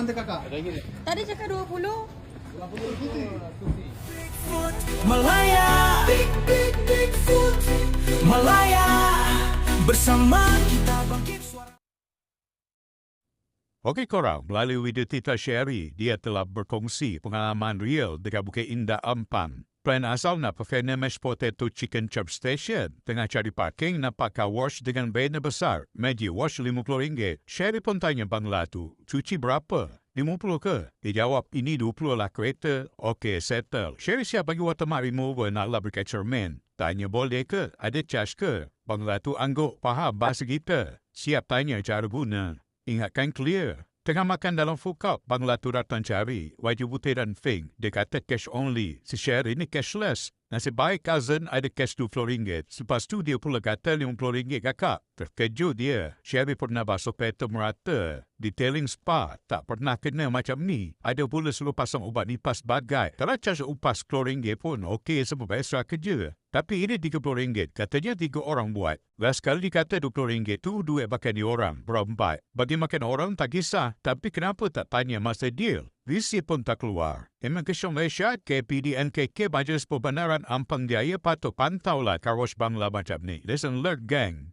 nanti kakak? Tadi cakap 20. Malaya, Bigfoot, Malaya, bersama kita bangkit suara. Okey korang, melalui video Tita Sherry, dia telah berkongsi pengalaman real dekat Bukit Indah Ampang. Plan asalnya pefena mashed potato chicken chop station. Tengah cari parking, nampak car wash dengan banner besar. Media wash RM50. Sherry pun tanya bangla tu, cuci berapa? 50 ke? Dia jawab, ini 20 lah kereta. Okey, settle. Sherry siap bagi watermark remover naklah berikat cermin. Tanya boleh ke? Ada charge ke? Bangla tu angguk faham bahasa kita. Siap tanya cara guna. Ingatkan clear. Tengah makan dalam food court, bangla tu datang cari. Wajib butiran Fing. Dia kata cash only. Si Sherry ni cashless. Nasib baik cousin ada cash RM20. Lepas tu dia pula kata RM50 kakak. Terkejut dia. Sherry pernah basuh kereta merata. Detailing spa. Tak pernah kena macam ni. Ada pula selalu pasang ubat nipas bagai. Kalau charge upas RM10 pun okey sebab extra kerja. Tapi ini RM30. Katanya 3 orang buat. Last kali kata RM20 tu duit makan di orang. Berempat. Bagi makan orang tak kisah. Tapi kenapa tak tanya masa deal? Visi pun tak keluar. Immigration Malaysia, KPD, NKK, Majlis Pembenaran Ampang Jaya patut pantaulah car wash bangla macam ni. Listen alert gang.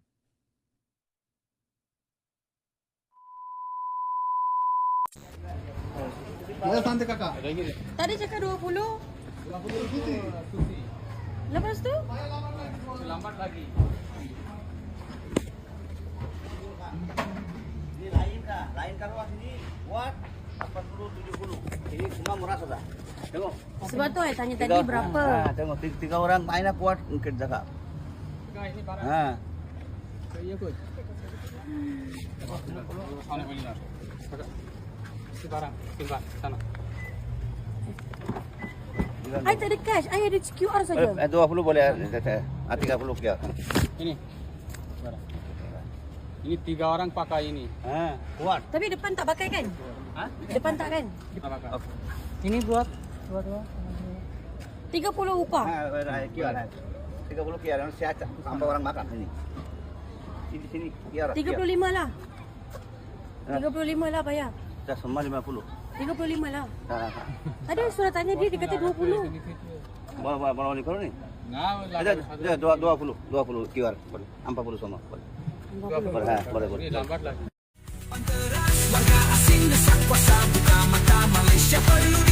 Berapa nanti kakak? Tadi cakap 20. Lepas tu? Lambat lagi. Ini lain kah? Lain kah ruas ini? Buat 80, 70. Ini semua murah sudah. Tengok. Sebab tu saya tanya tadi berapa. Tengok 3 orang main lah kuat mungkin cakap. Ini barang. Iya kot. Sana balik lah. Ini barang. Timbat sana. Saya tak ada cash. Saya ada QR saja. 20 boleh. 30 kira. Ini. Barang. Ini 3 orang pakai ini. Kuat. Tapi depan tak pakai kan? Depan tak kan? Kita pakai. Ini buat dua. 30 upah. Kira. 30 kira. Siapa sampai orang makan ini. Sini kira. 35 lah. 35 lah bayar. Dah semua 50. 35 lah. Tadi surat tanya dia kata 20. Boleh kalau ni? Nah, Ada 20 QR. 40 semua. Boleh. Ini lambat lagi. Warga asing desak kuasa buka mata Malaysia perlu